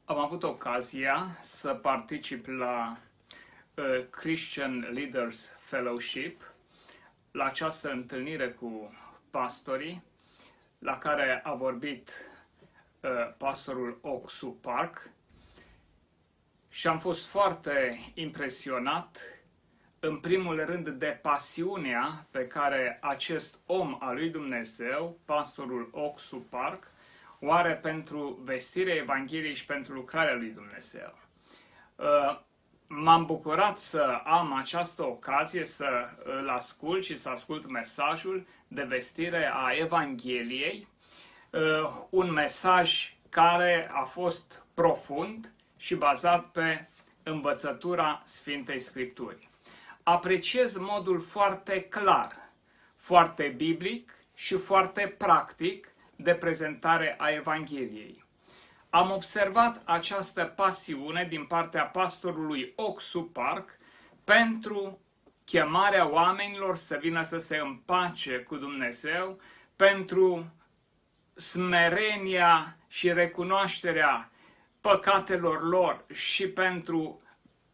Am avut ocazia să particip la Christian Leaders Fellowship, la această întâlnire cu pastorii, la care a vorbit pastorul Oxu Park, și am fost foarte impresionat, în primul rând, de pasiunea pe care acest om al lui Dumnezeu, pastorul Oxu Park, o are pentru vestirea Evangheliei și pentru lucrarea lui Dumnezeu. M-am bucurat să am această ocazie să îl ascult și să ascult mesajul de vestire a Evangheliei, un mesaj care a fost profund și bazat pe învățătura Sfintei Scripturi. Apreciez modul foarte clar, foarte biblic și foarte practic de prezentare a Evangheliei. Am observat această pasiune din partea pastorului Oxu Park pentru chemarea oamenilor să vină să se împace cu Dumnezeu, pentru smerenia și recunoașterea păcatelor lor și pentru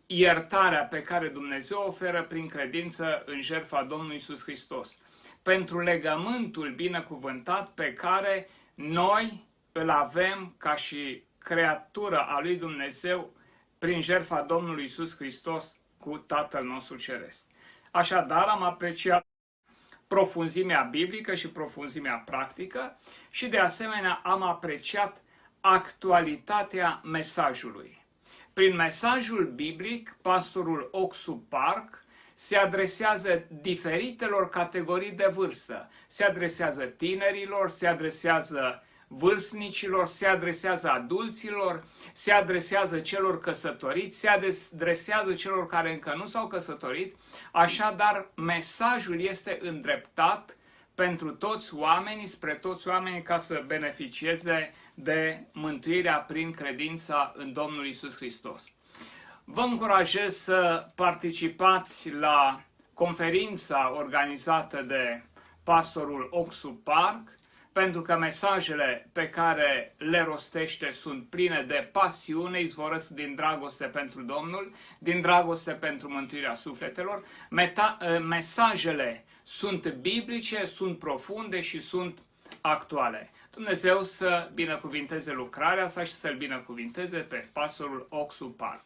iertarea pe care Dumnezeu oferă prin credință în jertfa Domnului Iisus Hristos, pentru legământul binecuvântat pe care noi îl avem ca și creatură a lui Dumnezeu prin jertfa Domnului Iisus Hristos cu Tatăl nostru Ceresc. Așadar, am apreciat profunzimea biblică și profunzimea practică și de asemenea am apreciat actualitatea mesajului. Prin mesajul biblic, pastorul Oxu Park se adresează diferitelor categorii de vârstă. Se adresează tinerilor, se adresează vârstnicilor, se adresează adulților, se adresează celor căsătoriți, se adresează celor care încă nu s-au căsătorit. Așadar, mesajul este îndreptat pentru toți oamenii, spre toți oamenii, ca să beneficieze de mântuirea prin credința în Domnul Iisus Hristos. Vă încurajez să participați la conferința organizată de pastorul Oxu Park, pentru că mesajele pe care le rostește sunt pline de pasiune, izvorăsc din dragoste pentru Domnul, din dragoste pentru mântuirea sufletelor. Mesajele sunt biblice, sunt profunde și sunt actuale. Dumnezeu să binecuvinteze lucrarea sa și să-l binecuvinteze pe pastorul Oxu Park.